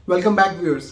Welcome back viewers.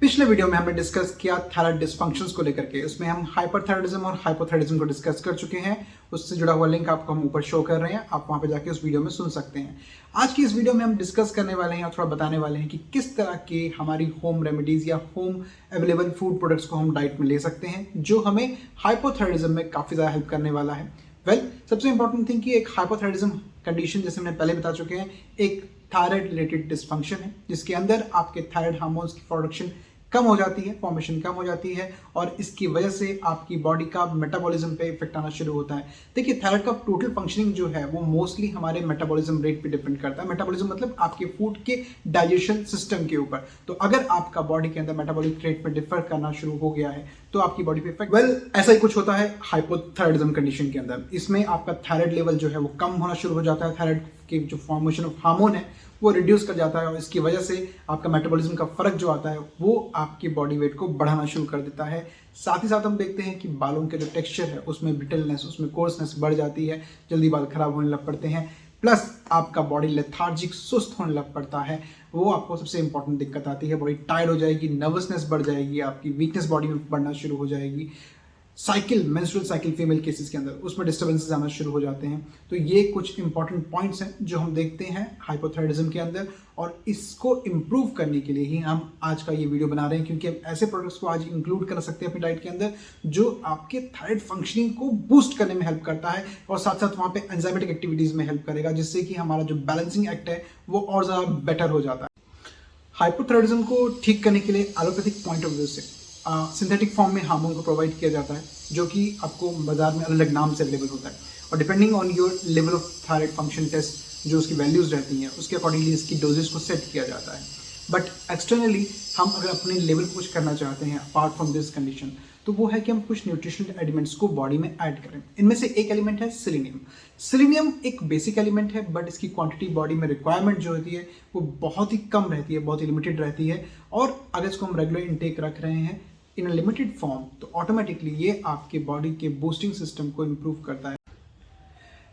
पिछले video में हमने डिस्कस किया थायराइड डिसफंक्शंस को लेकर के। उसमें हम हाइपरथायराइडिज्म और हाइपोथायराइडिज्म को डिस्कस कर चुके हैं। उससे जुड़ा हुआ लिंक आपको हम ऊपर शो कर रहे हैं, आप वहां पे जाके उस वीडियो में सुन सकते हैं। आज की इस वीडियो में हम डिस्कस करने वाले हैं और थोड़ा बताने वाले हैं कि किस तरह के हमारी होम रेमेडीज या होम अवेलेबल फूड प्रोडक्ट्स को हम डाइट में ले सकते हैं, जो हमें हाइपोथायराइडिज्म में काफी ज्यादा हेल्प करने वाला है। सबसे इंपॉर्टेंट थिंग कि एक हाइपोथायराइडिज्म कंडीशन, जैसे हमने पहले बता चुके हैं, एक थायराइड रिलेटेड डिसफंक्शन है जिसके अंदर आपके थायराइड हार्मोन्स की प्रोडक्शन कम हो जाती है, फॉर्मेशन कम हो जाती है और इसकी वजह से आपकी बॉडी का मेटाबॉलिज्म पे इफेक्ट आना शुरू होता है। देखिए, थायराइड का टोटल फंक्शनिंग जो है वो मोस्टली हमारे मेटाबॉलिज्म रेट पे डिपेंड करता है। मेटाबॉलिज्म मतलब आपके फूड के डाइजेशन सिस्टम के ऊपर। तो अगर आपका बॉडी के अंदर मेटाबॉलिक रेट पे डिफर करना शुरू हो गया है तो आपकी बॉडी पे इफेक्ट ऐसा ही कुछ होता है हाइपोथायराइडिज्म कंडीशन के अंदर। इसमें आपका थायराइड लेवल जो है वो कम होना शुरू हो जाता है। थायराइड के जो फॉर्मेशन ऑफ हार्मोन है वो रिड्यूस कर जाता है और इसकी वजह से आपका मेटाबॉलिज्म का फर्क जो आता है वो आपकी बॉडी वेट को बढ़ाना शुरू कर देता है। साथ ही साथ हम देखते हैं कि बालों के जो टेक्सचर है उसमें ब्रिटलनेस, उसमें कोर्सनेस बढ़ जाती है, जल्दी बाल खराब होने लग पड़ते हैं, प्लस आपका बॉडी लेथार्जिक, सुस्त होने लग पड़ता है। वो आपको सबसे इंपॉर्टेंट दिक्कत आती है। बॉडी टायर्ड हो जाएगी, नर्वसनेस बढ़ जाएगी, आपकी वीकनेस बॉडी में बढ़ना शुरू हो जाएगी। Cycle, menstrual cycle female cases के अंदर उसमें डिस्टर्बेंसेस आना शुरू हो जाते हैं। तो ये कुछ इंपॉर्टेंट पॉइंट्स हैं जो हम देखते हैं हाइपोथायराइडिज्म के अंदर, और इसको इम्प्रूव करने के लिए ही हम आज का ये वीडियो बना रहे हैं, क्योंकि हम ऐसे प्रोडक्ट्स को आज इंक्लूड कर सकते हैं अपनी डाइट के अंदर जो आपके थायराइड फंक्शनिंग को बूस्ट करने में हेल्प करता है और साथ साथ वहाँ पे एंजाइमेटिक एक्टिविटीज में हेल्प करेगा, जिससे कि हमारा जो बैलेंसिंग एक्ट है वो और ज़्यादा बेटर हो जाता है। हाइपोथायराइडिज्म को ठीक करने के लिए एलोपैथिक पॉइंट ऑफ व्यू से सिंथेटिक फॉर्म में हार्मोन को प्रोवाइड किया जाता है, जो कि आपको बाजार में अलग अलग नाम से अवेलेबल होता है, और depending on your level of thyroid function test जो उसकी वैल्यूज रहती हैं उसके अकॉर्डिंगली इसकी डोजेस को सेट किया जाता है। बट एक्सटर्नली हम अगर अपने लेवल को कुछ करना चाहते हैं अपार्ट फ्रॉम दिस कंडीशन, तो वो है कि हम कुछ न्यूट्रिशनल एलिमेंट्स को बॉडी में ऐड करें। इनमें से एक एलिमेंट है सेलेनियम। सेलेनियम एक बेसिक एलिमेंट है, बट इसकी क्वांटिटी बॉडी में रिक्वायरमेंट जो होती है वो बहुत ही कम रहती है, बहुत ही लिमिटेड रहती है। और अगर इसको हम रेगुलर इनटेक रख रहे हैं इन अ लिमिटेड फॉर्म तो ऑटोमेटिकली ये आपके बॉडी के बूस्टिंग सिस्टम को इम्प्रूव करता है।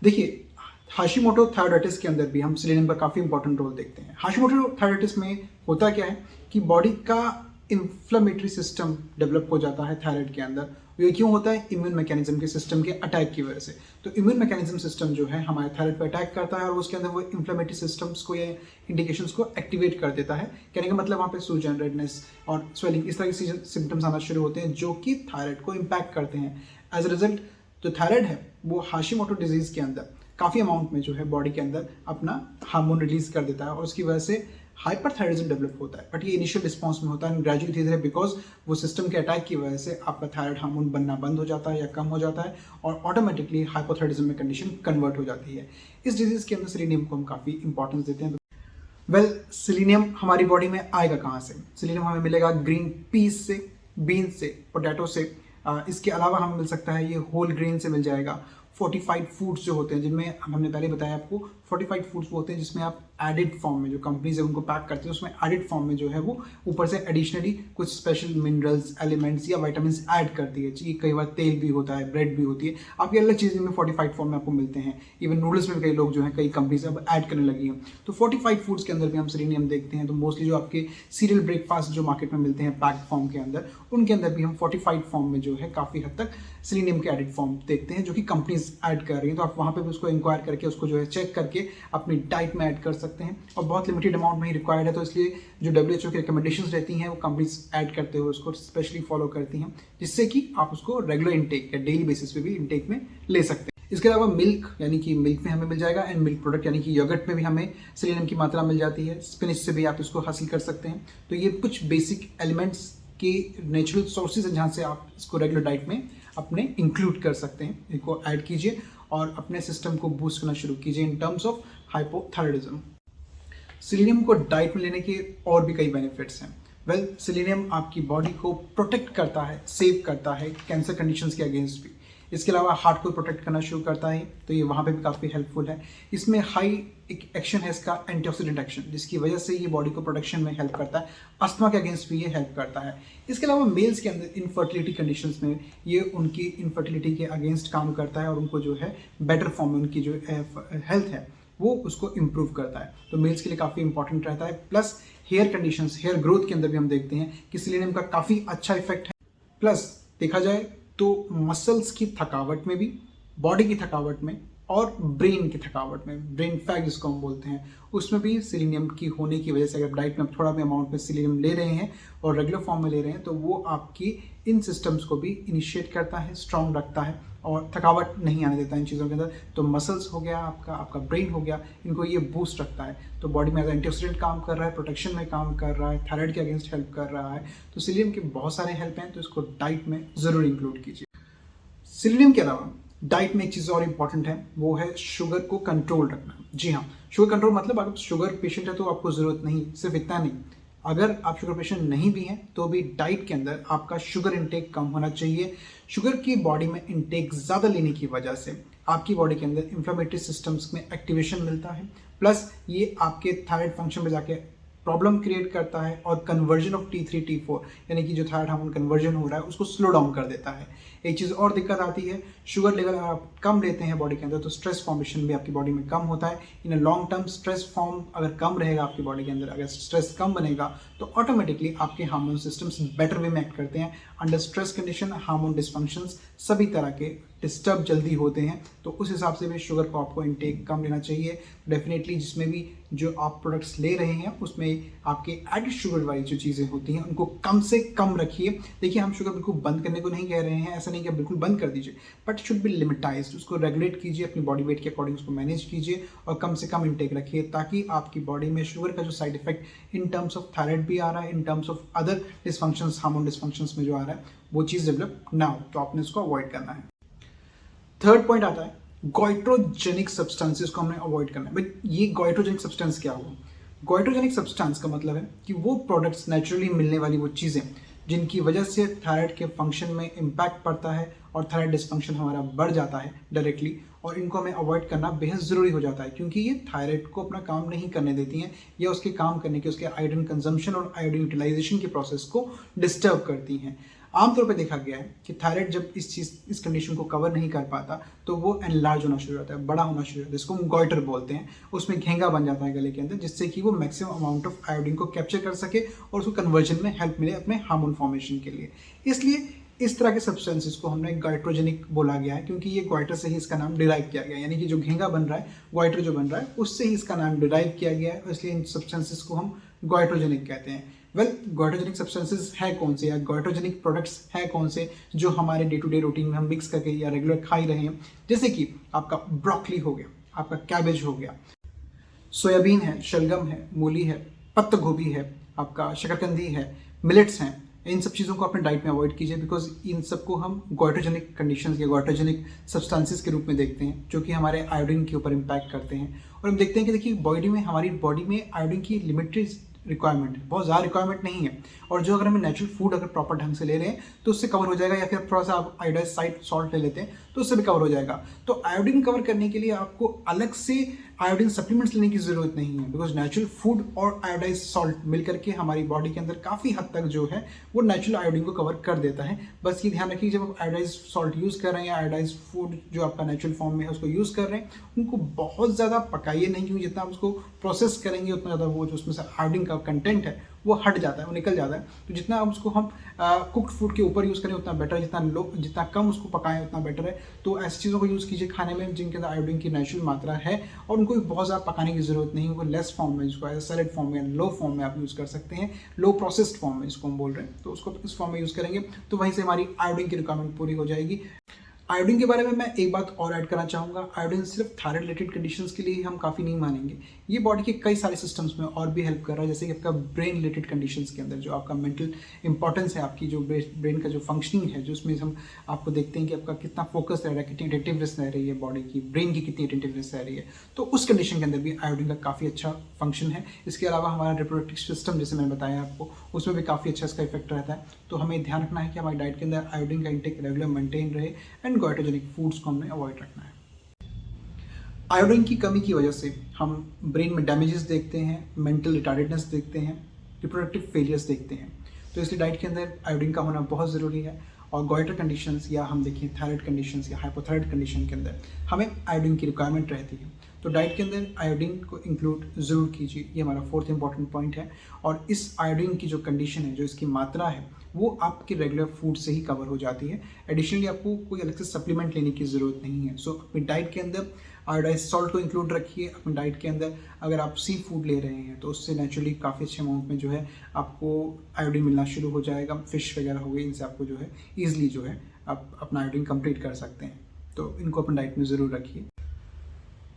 देखिए, हाशिमोटो थायराइडाइटिस के अंदर भी हम सेलेनियम का काफ़ी इंपॉर्टेंट रोल देखते हैं। हाशिमोटो थायराइडाइटिस में होता क्या है कि बॉडी का इन्फ्लेमेटरी सिस्टम डेवलप हो जाता है थायराइड के अंदर। ये क्यों होता है? इम्यून मैकेनिज्म के सिस्टम के अटैक की वजह से। तो इम्यून मैकेनिज्म सिस्टम जो है हमारे थायराइड पर अटैक करता है और उसके अंदर वो इन्फ्लेमेटरी सिस्टम्स को या इंडिकेशंस को एक्टिवेट कर देता है। कहने का मतलब वहाँ पे सूजन, रेडनेस और स्वेलिंग, इस तरह के सिम्टम्स आना शुरू होते हैं जो कि थायराइड को इम्पैक्ट करते हैं। एज अ रिजल्ट जो थायराइड है वो हाशिमोटो डिजीज के अंदर काफ़ी अमाउंट में जो है बॉडी के अंदर अपना हार्मोन रिलीज कर देता है और उसकी वजह से हाइपरथायराइडिज्म डेवलप होता है। बट ये इनिशियल रिस्पॉन्स में होता है, ग्रेजुअली धीरे धीरे, बिकॉज वो सिस्टम के अटैक की वजह से आपका थायराइड हार्मोन बनना बंद हो जाता है या कम हो जाता है और ऑटोमेटिकली हाइपोथायराइडिज्म में कंडीशन कन्वर्ट हो जाती है। इस डिजीज के अंदर सेलेनियम को हम काफ़ी इंपॉर्टेंस देते हैं। सेलेनियम हमारी बॉडी में आएगा कहाँ से? सेलेनियम हमें मिलेगा ग्रीन पीस से, बीन्स से, पोटैटो से। इसके अलावा हमें मिल सकता है ये होल ग्रेन से मिल जाएगा। फोर्टिफाइड फूड्स जो होते हैं, जिनमें हमने पहले बताया आपको, फोर्टिफाइड फूड्स वो होते हैं जिसमें आप एडिड फॉर्म में, जो कंपनीज है उनको पैक करते हैं उसमें एडिड फॉर्म में जो है वो ऊपर से एडिशनली कुछ स्पेशल मिनरल्स, एलिमेंट्स या विटामिन्स ऐड करती है। जी, कई बार तेल भी होता है, ब्रेड भी होती है, आपकी अलग चीज़ें में फोर्टिफाइड फॉर्म में आपको मिलते हैं। इवन नूडल्स में कई लोग जो है, कई कंपनीज अब ऐड करने लगी हैं। तो फोर्टिफाइड फूड्स के अंदर भी हम सेलेनियम देखते हैं। तो मोस्टली जो आपके सीरियल ब्रेकफास्ट जो मार्केट में मिलते हैं पैक्ड फॉर्म के अंदर, उनके अंदर भी हम फोर्टिफाइड फॉर्म में जो है काफ़ी हद तक सेलेनियम के एडिड फॉर्म देखते हैं जो कि कंपनीज ऐड कर रही हैं। तो आप वहाँ पे भी उसको इंक्वायर करके उसको जो है चेक करके अपनी डाइट में ऐड कर सकते हैं, और बहुत लिमिटेड अमाउंट में ही रिक्वायर्ड है। तो इसलिए जो WHO की रिकमेंडेशंस रहती हैं वो कंपनीज ऐड करते हुए उसको स्पेशली फॉलो करती हैं, जिससे कि आप उसको रेगुलर इंटेक या डेली बेसिस पे भी इंटेक में ले सकते हैं। इसके अलावा मिल्क, यानी कि मिल्क में हमें मिल जाएगा, एंड मिल्क प्रोडक्ट यानी कि योगर्ट में भी हमें सेलेनियम की मात्रा मिल जाती है। स्पिनच से भी आप इसको हासिल कर सकते हैं। तो ये कुछ बेसिक एलिमेंट्स के नेचुरल सोर्सेज हैं जहाँ से आप इसको रेगुलर डाइट में अपने इंक्लूड कर सकते हैं। इनको ऐड कीजिए और अपने सिस्टम को बूस्ट करना शुरू कीजिए इन टर्म्स ऑफ हाइपोथायराइडिज्म। सेलेनियम को डाइट में लेने के और भी कई बेनिफिट्स हैं। सेलेनियम आपकी बॉडी को प्रोटेक्ट करता है, सेव करता है कैंसर कंडीशंस के अगेंस्ट भी। इसके अलावा हार्ट को प्रोटेक्ट करना शुरू करता है, तो ये वहाँ पे भी काफ़ी हेल्पफुल है। इसमें हाई एक एक्शन है इसका एंटीऑक्सीडेंट एक्शन, जिसकी वजह से ये बॉडी को प्रोटेक्शन में हेल्प करता है। अस्थमा के अगेंस्ट भी ये हेल्प करता है। इसके अलावा मेल्स के अंदर इनफर्टिलिटी कंडीशंस में ये उनकी इनफर्टिलिटी के अगेंस्ट काम करता है और उनको जो है बेटर फॉर्म में उनकी जो हेल्थ है वो उसको इम्प्रूव करता है। तो मेल्स के लिए काफ़ी इंपॉर्टेंट रहता है। Plus hair conditions, hair growth के अंदर भी हम देखते हैं कि सेलेनियम का काफ़ी अच्छा इफेक्ट है। प्लस देखा जाए तो मसल्स की थकावट में भी, बॉडी की थकावट में और ब्रेन की थकावट में, ब्रेन फैग जिसको हम बोलते हैं, उसमें भी सेलेनियम की होने की वजह से अगर डाइट में थोड़ा भी अमाउंट में सेलेनियम ले रहे हैं और रेगुलर फॉर्म में ले रहे हैं तो वो आपकी इन सिस्टम्स को भी इनिशिएट करता है, स्ट्रॉन्ग रखता है और थकावट नहीं आने देता इन चीज़ों के अंदर। तो मसल्स हो गया, आपका ब्रेन हो गया, इनको ये बूस्ट रखता है। तो बॉडी में एज एंटीऑक्सीडेंट काम कर रहा है, प्रोटेक्शन में काम कर रहा है, थायराइड के अगेंस्ट हेल्प कर रहा है। तो सेलेनियम के बहुत सारे हेल्प हैं, तो इसको डाइट में ज़रूर इंक्लूड कीजिए। सेलेनियम के अलावा डाइट में एक चीज़ और इम्पॉर्टेंट है, वो है शुगर को कंट्रोल रखना। जी हाँ, शुगर कंट्रोल मतलब अगर शुगर पेशेंट है तो आपको ज़रूरत नहीं, सिर्फ इतना नहीं, अगर आप शुगर पेशेंट नहीं भी हैं तो भी डाइट के अंदर आपका शुगर इंटेक कम होना चाहिए। शुगर की बॉडी में इंटेक ज़्यादा लेने की वजह से आपकी बॉडी के अंदर इंफ्लेमेटरी सिस्टम्स में एक्टिवेशन मिलता है, प्लस ये आपके थायराइड फंक्शन में जाके प्रॉब्लम क्रिएट करता है और कन्वर्जन ऑफ T3 T4 यानी कि जो थायराइड हार्मोन कन्वर्जन हो रहा है उसको स्लो डाउन कर देता है। एक चीज़ और दिक्कत आती है, शुगर लेवल अगर आप कम लेते हैं बॉडी के अंदर तो स्ट्रेस फॉर्मेशन भी आपकी बॉडी में कम होता है। In a long term stress form अगर कम रहेगा आपकी बॉडी के अंदर, अगर स्ट्रेस कम बनेगा तो ऑटोमेटिकली आपके हार्मोन सिस्टम्स बेटर वे में एक्ट करते हैं। अंडर स्ट्रेस कंडीशन हार्मोन डिस्फंक्शंस सभी तरह के डिस्टर्ब जल्दी होते हैं, तो उस हिसाब से भी शुगर को आपको इंटेक कम लेना चाहिए। डेफिनेटली जिसमें भी जो आप प्रोडक्ट्स ले रहे हैं उसमें आपके एडेड शुगर वाली जो चीज़ें होती हैं उनको कम से कम रखिए। देखिए, हम शुगर बिल्कुल बंद करने को नहीं कह रहे हैं, ऐसा नहीं कि बिल्कुल बंद कर दीजिए, बट शुड बी लिमिटाइज्ड। उसको रेगुलेट कीजिए, अपनी बॉडी वेट के अकॉर्डिंग उसको मैनेज कीजिए और कम से कम इंटेक रखिए, ताकि आपकी बॉडी में शुगर का जो side effect in terms of thyroid भी आ रहा है, in terms of other dysfunctions, hormone dysfunctions में जो आ रहा है वो चीज़ डेवलप ना हो। तो आपने इसको अवॉइड करना है। थर्ड पॉइंट आता है गोइट्रोजेनिक सब्सटेंसेस को हमने अवॉइड करना है। बट ये गोइट्रोजेनिक सब्सटेंस क्या हुआ? गोइट्रोजेनिक सब्सटेंस का मतलब है कि वो प्रोडक्ट्स नेचुरली मिलने वाली वो चीज़ें जिनकी वजह से थायराइड के फंक्शन में इम्पैक्ट पड़ता है और थायराइड डिस्फंक्शन हमारा बढ़ जाता है डायरेक्टली, और इनको हमें अवॉइड करना बेहद ज़रूरी हो जाता है क्योंकि ये थायराइड को अपना काम नहीं करने देती हैं या उसके काम करने के, उसके आयोडीन कंजम्पशन और आयोडीन यूटिलाइजेशन के प्रोसेस को डिस्टर्ब करती हैं। आमतौर पे देखा गया है कि थायराइड जब इस कंडीशन को कवर नहीं कर पाता तो वो एनलार्ज होना शुरू होता है, बड़ा होना शुरू होता है, जिसको हम गॉइटर बोलते हैं। उसमें घेंगा बन जाता है गले के अंदर, जिससे कि वो मैक्सिमम अमाउंट ऑफ आयोडीन को कैप्चर कर सके और उसको कन्वर्जन में हेल्प मिले अपने हार्मोन फॉर्मेशन के लिए। इसलिए इस तरह के सब्सटेंसेस को हमने गोइट्रोजेनिक बोला गया है क्योंकि ये गोइटर से ही इसका नाम डिराइव किया गया है, यानी कि जो घेंगा बन रहा है, गोइटर जो बन रहा है, उससे ही इसका नाम डिराइव किया गया है, इसलिए इन सब्सटेंसेस को हम गोइट्रोजेनिक कहते हैं। गोइट्रोजेनिक सब्सटेंसेस है कौन से या गोइट्रोजेनिक प्रोडक्ट्स है कौन से जो हमारे डे टू डे रूटीन में हम मिक्स करके या रेगुलर खा ही रहे हैं? जैसे कि आपका ब्रोकली हो गया, आपका कैबेज हो गया, सोयाबीन है, शलगम है, मूली है, पत्ता गोभी है, आपका शकरकंदी है, मिलेट्स हैं। इन सब चीज़ों को अपने डाइट में अवॉइड कीजिए बिकॉज इन सबको हम गोइट्रोजेनिक कंडीशंस या गोइट्रोजेनिक सब्सटेंसेस के रूप में देखते हैं जो कि हमारे आयोडीन के ऊपर इम्पैक्ट करते हैं। और हम देखते हैं कि देखिए हमारी बॉडी में आयोडीन की लिमिटेड रिक्वायरमेंट है, बहुत ज़्यादा रिक्वायरमेंट नहीं है, और जो अगर हमें नेचुरल फूड अगर प्रॉपर ढंग से ले रहे हैं तो उससे कवर हो जाएगा, या फिर थोड़ा सा आप आयोडाइज सॉल्ट ले लेते हैं तो उससे भी कवर हो जाएगा। तो आयोडीन कवर करने के लिए आपको अलग से आयोडीन सप्लीमेंट्स लेने की ज़रूरत नहीं है बिकॉज नेचुरल फूड और आयोडाइज सॉल्ट मिलकर के हमारी बॉडी के अंदर काफ़ी हद तक जो है वो नेचुरल आयोडीन को कवर कर देता है। बस ये ध्यान रखिए, जब आप आयोडाइज सॉल्ट यूज़ कर रहे हैं या आयोडाइज फूड जो आपका नेचुरल फॉर्म में है उसको यूज़ कर रहे हैं, उनको बहुत ज़्यादा पकाइए नहीं, क्योंकि जितना आप उसको प्रोसेस करेंगे उतना ज़्यादा वो जो उसमें से आयोडीन का कंटेंट है वो हट जाता है, वो निकल जाता है। तो जितना आप उसको हम कुक्ड फूड के ऊपर यूज़ करें उतना बेटर है, जितना कम उसको पकाएं उतना बेटर है। तो ऐसी चीज़ों को यूज़ कीजिए खाने में जिनके अंदर आयोडीन की नेचुरल मात्रा है, और उनको भी बहुत ज़्यादा पकाने की ज़रूरत नहीं है, उनको लेस फॉर्म में, जिसको सैलेड फॉर्म में, लो फॉर्म में आप यूज़ कर सकते हैं, लो प्रोसेस्ड फॉर्म में जिसको हम बोल रहे हैं, तो उसको इस फॉर्म में यूज़ करेंगे तो वहीं से हमारी आयोडीन की रिक्वायरमेंट पूरी हो जाएगी। आयोडीन के बारे में मैं एक बात और ऐड करना चाहूँगा, आयोडीन सिर्फ थायराइड रिलेटेड कंडीशंस के लिए हम काफ़ी नहीं मानेंगे, ये बॉडी के कई सारे सिस्टम्स में और भी हेल्प कर रहा है, जैसे कि आपका ब्रेन रिलेटेड कंडीशंस के अंदर जो आपका मेंटल इंपॉर्टेंस है, आपकी जो ब्रेन का जो फंक्शनिंग है, जो उसमें हम आपको देखते हैं कि आपका कितना फोकस रह रहा है, कितनी अटेंटिवनेस रह रही है बॉडी की, ब्रेन की कितनी अटेंटिवनेस रह रही है, तो उस कंडीशन के अंदर भी आयोडीन का काफ़ी अच्छा फंक्शन है। इसके अलावा हमारा रिप्रोडक्टिव सिस्टम जैसे मैंने बताया आपको, उसमें भी काफ़ी अच्छा इसका इफेक्ट रहता है। तो हमें ध्यान रखना है कि हमारी डाइट के अंदर आयोडीन का इंटेक रेगुलर मेंटेन रहे एंड गोइट्रोजेनिक फूड्स को हमने अवॉइड रखना है। आयोडीन की कमी की वजह से हम ब्रेन में डैमेजेस देखते हैं, मेंटल रिटार्डेडनेस देखते हैं, रिप्रोडक्टिव फेलियर्स देखते हैं। तो इसलिए डाइट के अंदर आयोडीन का होना बहुत ज़रूरी है। और गोइटर कंडीशंस या हम देखें थायराइड कंडीशंस या हाइपोथायराइड कंडीशन के अंदर हमें आयोडीन की रिक्वायरमेंट रहती है। तो डाइट के अंदर आयोडीन को इंक्लूड ज़रूर कीजिए, ये हमारा फोर्थ इंपॉर्टेंट पॉइंट है। और इस आयोडीन की जो कंडीशन है, जो इसकी मात्रा है, वो आपके रेगुलर फूड से ही कवर हो जाती है। एडिशनली आपको कोई अलग से सप्लीमेंट लेने की ज़रूरत नहीं है। सो अपनी डाइट के अंदर आयोडाइज सॉल्ट को इंक्लूड रखिए अपनी डाइट के अंदर। अगर आप सी फूड ले रहे हैं तो उससे नेचुरली काफ़ी अच्छे अमाउंट में जो है आपको आयोडीन मिलना शुरू हो जाएगा। फिश वगैरह हो गई, इनसे आपको जो है ईजिली जो है आप अपना आयोडीन कंप्लीट कर सकते हैं। तो इनको अपनी डाइट में ज़रूर रखिए।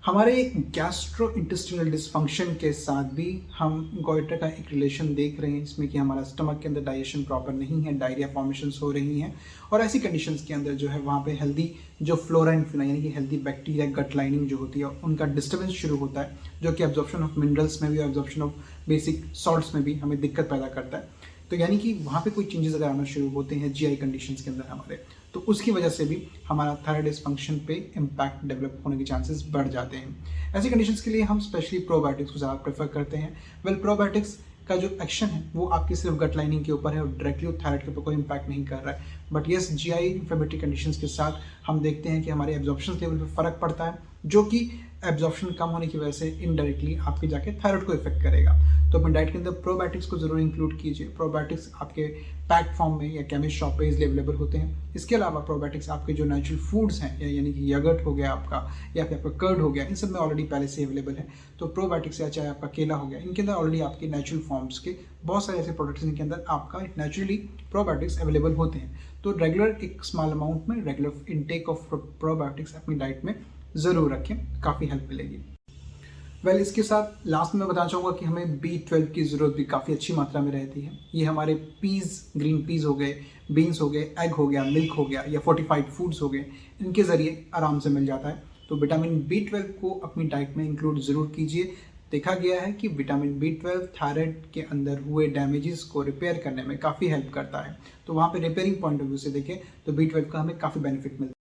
हमारे गैस्ट्रो इंटेस्टिनल डिसफंक्शन के साथ भी हम गोइटर का एक रिलेशन देख रहे हैं, जिसमें कि हमारा स्टमक के अंदर डाइजेशन प्रॉपर नहीं है, डायरिया फॉर्मेशंस हो रही हैं। और ऐसी कंडीशंस के अंदर जो है वहाँ पे हेल्दी जो फ्लोरा एंड फ्लोरा यानी कि हेल्दी बैक्टीरिया गट लाइनिंग जो होती है उनका डिस्टर्बेंस शुरू होता है, जो कि एब्जॉर्प्शन ऑफ मिनरल्स में भी, एब्जॉर्प्शन ऑफ बेसिक सॉल्ट्स में भी हमें दिक्कत पैदा करता है। तो यानी कि वहाँ पे कोई चेंजेस अगर आना शुरू होते हैं जीआई कंडीशंस के अंदर हमारे, तो उसकी वजह से भी हमारा थायराइड डिसफंक्शन पे इम्पैक्ट डेवलप होने के चांसेस बढ़ जाते हैं। ऐसी कंडीशंस के लिए हम स्पेशली प्रोबायोटिक्स को ज़्यादा प्रेफर करते हैं। प्रोबायोटिक्स का जो एक्शन है वो आपकी सिर्फ गट लाइनिंग के ऊपर है और डायरेक्टली थायराइड के ऊपर कोई इम्पैक्ट नहीं कर रहा है। But yes, GI inflammatory conditions के साथ हम देखते हैं कि हमारे एब्जॉर्प्शन लेवल पे फ़र्क पड़ता है, जो कि एब्जॉर्प्शन कम होने की वजह से इनडायरेक्टली आपके जाके थायराइड को इफेक्ट करेगा। तो अपने डाइट के अंदर प्रोबायोटिक्स को जरूर इंक्लूड कीजिए। प्रोबायोटिक्स आपके पैक फॉर्म में या केमिस्ट शॉप पे इजली अवेलेबल होते हैं। इसके अलावा प्रोबायोटिक्स आपके जो नेचुरल फूड्स हैं, यानी कि यगर्ट हो गया आपका, या फिर आपका कर्ड हो गया, इन सब में ऑलरेडी पहले से अवेलेबल है। तो प्रोबायोटिक्स या चाहे आपका केला हो गया, इनके अंदर ऑलरेडी आपके नेचुरल फॉर्म्स के बहुत सारे ऐसे प्रोडक्ट्स इनके अंदर आपका नेचुरली प्रोबायोटिक्स अवेलेबल होते हैं। तो रेगुलर एक स्मॉल अमाउंट में रेगुलर इनटेक ऑफ प्रोबायोटिक्स अपनी डाइट में ज़रूर रखें, काफ़ी हेल्प मिलेगी। इसके साथ लास्ट में बताना चाहूँगा कि हमें B12 की ज़रूरत भी काफ़ी अच्छी मात्रा में रहती है। ये हमारे पीज़, ग्रीन पीज़ हो गए, बीन्स हो गए, एग हो गया, मिल्क हो गया, या फोर्टिफाइड फूड्स हो गए, इनके ज़रिए आराम से मिल जाता है। तो विटामिन B12 को अपनी डाइट में इंक्लूड ज़रूर कीजिए। देखा गया है कि विटामिन B12 थायराइड के अंदर हुए डैमेजेस को रिपेयर करने में काफ़ी हेल्प करता है। तो वहाँ पे रिपेयरिंग पॉइंट ऑफ व्यू से देखें तो B12 का हमें काफ़ी बेनिफिट मिलता है।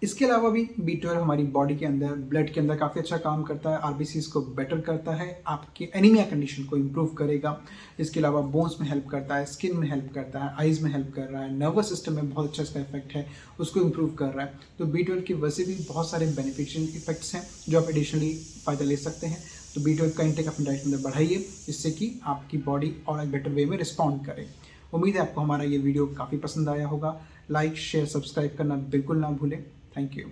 इसके अलावा भी B12 हमारी बॉडी के अंदर, ब्लड के अंदर काफ़ी अच्छा काम करता है। आरबीसीज को बेटर करता है, आपकी एनीमिया कंडीशन को इम्प्रूव करेगा। इसके अलावा बोन्स में हेल्प करता है, स्किन में हेल्प करता है, आइज़ में हेल्प कर रहा है, नर्वस सिस्टम में बहुत अच्छा इसका इफेक्ट है, उसको इम्प्रूव कर रहा है। तो B12 की वैसे भी बहुत सारे बेनिफिशियल इफेक्ट्स हैं जो आप एडिशनली फ़ायदा ले सकते हैं। तो B12 का इंटेक अपनी डाइट में बढ़ाइए, जिससे कि आपकी बॉडी और एक बेटर वे में रिस्पॉन्ड करे। उम्मीद है आपको हमारा ये वीडियो काफ़ी पसंद आया होगा। लाइक, शेयर, सब्सक्राइब करना बिल्कुल ना भूलें। Thank you.